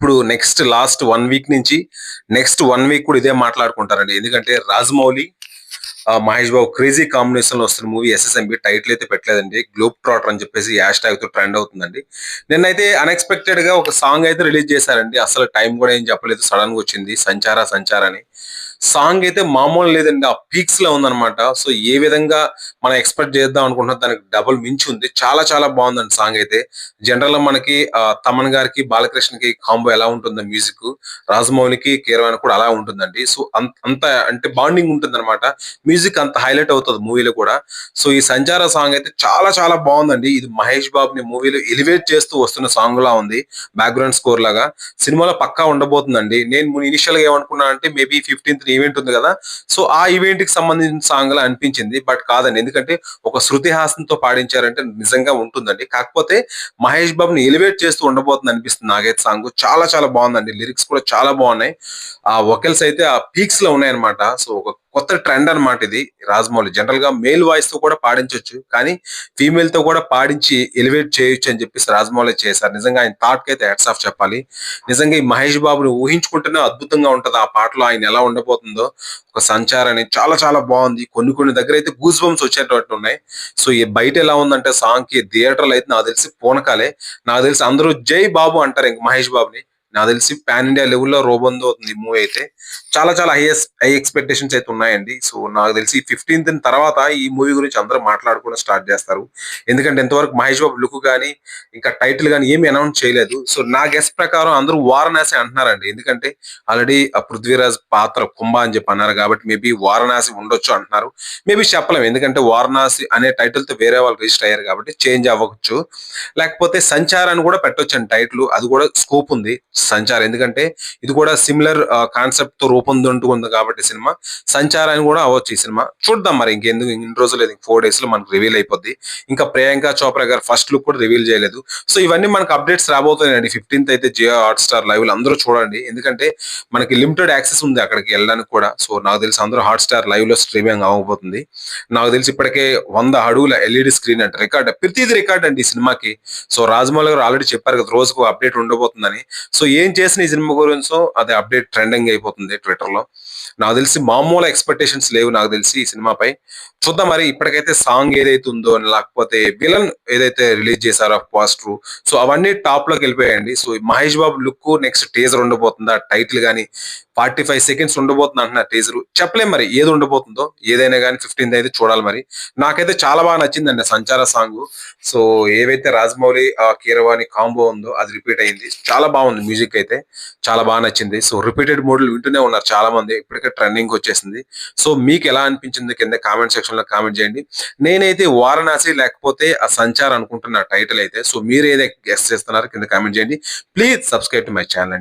ఇప్పుడు next last 1 week నుంచి next 1 week కూడా ఇదే మాట్లాడుకుంటారండి. ఎందుకంటే రాజమౌళి, మహేష్ బాబు క్రేజీ కాంబినేషన్ లో వస్తున్న మూవీ ఎస్ఎస్ఎంబి టైటిల్ అయితే పెట్టలేదండి. గ్లోబ్ ట్రాటర్ అని చెప్పేసి హ్యాష్ ట్యాగ్ తో ట్రెండ్ అవుతుందండి. నిన్నైతే అన్ఎక్స్పెక్టెడ్ గా ఒక సాంగ్ అయితే రిలీజ్ చేశారండి. అసలు టైం కూడా ఏం చెప్పలేదు, సడన్ గా వచ్చింది సంచార సంచార అని. సాంగ్ అయితే మామూలు లేదండి, ఆ పీక్స్ లో ఉందన్నమాట. సో ఏ విధంగా మనం ఎక్స్పెక్ట్ చేద్దాం అనుకుంటున్నా దానికి డబుల్ మించి ఉంది. చాలా చాలా బాగుందండి సాంగ్ అయితే. జనరల్ గా మనకి తమన్ గారికి బాలకృష్ణకి కాంబో ఎలా ఉంటుందో మ్యూజిక్, రాజమౌళికి కీరవాణి కూడా అలా ఉంటుందండి. సో అంత అంటే బాండింగ్ ఉంటుంది అనమాట. మ్యూజిక్ అంత హైలైట్ అవుతుంది మూవీలో కూడా. సో ఈ సంచార సాంగ్ అయితే చాలా చాలా బాగుందండి. ఇది మహేష్ బాబుని మూవీలో ఎలివేట్ చేస్తూ వస్తున్న సాంగ్ లా ఉంది, బ్యాక్గ్రౌండ్ స్కోర్ లాగా. సినిమాలో పక్కా ఉండబోతుందండి. నేను ఇనిషియల్ గా ఏమనుకున్నా అంటే మేబీ 15th ఈవెంట్ ఉంది కదా, సో ఆ ఈవెంట్ కి సంబంధించిన సాంగ్ లా అనిపించింది. బట్ కాదండి, ఎందుకంటే ఒక శృతి హాసన్తో పాడించారంటే నిజంగా ఉంటుందండి. కాకపోతే మహేష్ బాబుని ఎలివేట్ చేస్తూ ఉండబోతుంది అనిపిస్తుంది నాకైతే. సాంగ్ చాలా చాలా బాగుందండి, లిరిక్స్ కూడా చాలా బాగున్నాయి. ఆ వొకల్స్ అయితే ఆ పీక్స్ లో ఉన్నాయన్నమాట. సో ఒక కొత్త ట్రెండ్ అన్నమాట ఇది. రాజమౌళి జనరల్ గా మేల్ వాయిస్ తో కూడా పాడించొచ్చు, కానీ ఫీమేల్ తో కూడా పాడించి ఎలివేట్ చేయొచ్చు అని చెప్పేసి రాజమౌళి చేశారు. నిజంగా ఆయన థాట్ కి అయితే హ్యాట్స్ ఆఫ్ చెప్పాలి. నిజంగా ఈ మహేష్ బాబుని ఊహించుకుంటేనే అద్భుతంగా ఉంటది ఆ పాటలో ఆయన ఎలా ఉండబోతుందో. ఒక సంచార్ అని చాలా చాలా బాగుంది. కొన్ని కొన్ని దగ్గర అయితే గూస్ బంప్స్ వచ్చేటట్టు ఉన్నాయి. సో ఈ బయట ఎలా ఉందంటే సాంగ్ కి, థియేటర్లు అయితే నాకు తెలిసి పూనకాలే. నాకు తెలిసి అందరూ జై బాబు అంటారు ఇంక మహేష్ బాబుని. నాకు తెలిసి పాన్ ఇండియా లెవెల్లో రోబోందో అవుతుంది ఈ మూవీ అయితే. చాలా చాలా హై ఎక్స్పెక్టేషన్స్ అయితే ఉన్నాయండి. సో నాకు తెలిసి 15th తర్వాత ఈ మూవీ గురించి అందరూ మాట్లాడుకోవడం స్టార్ట్ చేస్తారు. ఎందుకంటే ఇంతవరకు మహేష్ బాబు లుక్ కానీ ఇంకా టైటిల్ కానీ ఏమి అనౌన్స్ చేయలేదు. సో నా గెస్ ప్రకారం అందరూ వారణాసి అంటున్నారండి. ఎందుకంటే ఆల్రెడీ ఆ పృథ్వీరాజ్ పాత్ర కుంభ అని చెప్పి అన్నారు కాబట్టి మేబీ వారణాసి ఉండొచ్చు అంటున్నారు. మేబీ చెప్పలేము, ఎందుకంటే వారణాసి అనే టైటిల్ తో వేరే వాళ్ళు రిజిస్టర్ అయ్యారు కాబట్టి చేంజ్ అవ్వచ్చు. లేకపోతే సంచార్ అని కూడా పెట్టొచ్చు అండి టైటిల్, అది కూడా స్కోప్ ఉంది సంచార్. ఎందుకంటే ఇది కూడా సిమిలర్ కాన్సెప్ట్ తో రూపొందుంటుంది కాబట్టి సినిమా సంచార్ అని కూడా అవ్వచ్చు ఈ సినిమా. చూద్దాం మరి, ఇంకెందుకు ఇన్ని రోజులు లేదు, 4 days లో మనకు రివీల్ అయిపోద్ది. ఇంకా ప్రియాంక చోప్రా గారు ఫస్ట్ లుక్ కూడా రివీల్ చేయలేదు. సో ఇవన్నీ మనకు అప్డేట్స్ రాబోతున్నాయండి. 15th అయితే జియో హాట్ స్టార్ లైవ్ లో అందరూ చూడండి, ఎందుకంటే మనకి లిమిటెడ్ యాక్సెస్ ఉంది అక్కడికి వెళ్ళడానికి కూడా. సో నాకు తెలిసి అందరూ హాట్ స్టార్ లైవ్ లో స్ట్రీమింగ్ అవ్వబోతుంది. నాకు తెలిసి ఇప్పటికే 100 అడుగుల ఎల్ఈడి స్క్రీన్ అంటే రికార్డ్, ప్రతిది రికార్డ్ అండి ఈ సినిమాకి. సో రాజమౌళి గారు ఆల్రెడీ చెప్పారు కదా రోజుకు అప్డేట్ ఉండబోతుందని. సో ఏం చేసిన ఈ సినిమా గురించో అది అప్డేట్ ట్రెండింగ్ అయిపోతుంది ట్విట్టర్ లో. నాకు తెలిసి మామూలు ఎక్స్పెక్టేషన్స్ లేవు నాకు తెలిసి ఈ సినిమాపై. చూద్దాం మరి. ఇప్పటికైతే సాంగ్ ఏదైతే ఉందో, లేకపోతే విలన్ ఏదైతే రిలీజ్ చేశారో పోస్టర్, సో అవన్నీ టాప్ లోకి వెళ్ళిపోయాయండి. So Mahesh Babu look next teaser ఉండబోతుందా, title గానీ 45 seconds ఉండబోతుంది అంటున్నారు టీజర్. చెప్పలేం మరి ఏది ఉండబోతుందో. ఏదైనా కానీ 15th అయితే చూడాలి మరి. నాకైతే చాలా బాగా నచ్చిందండి సంచార సాంగ్. సో ఏవైతే రాజమౌళి కీరవాణి కాంబో ఉందో అది రిపీట్ అయింది. చాలా బాగుంది మ్యూజిక్ అయితే, చాలా బాగా నచ్చింది. సో రిపీటెడ్ మోడ్లు వింటూనే ఉన్నారు చాలా మంది, ఇప్పటికే ట్రెండింగ్ వచ్చేసింది. సో మీకు ఎలా అనిపించింది కింద కామెంట్ సెక్షన్ లో కామెంట్ చేయండి. నేనైతే వారణాసి లేకపోతే ఆ సంచార్ అనుకుంటున్న టైటిల్ అయితే. సో మీరు ఏదైతే గెస్ చేస్తున్నారు కింద కామెంట్ చేయండి. Please subscribe to my channel.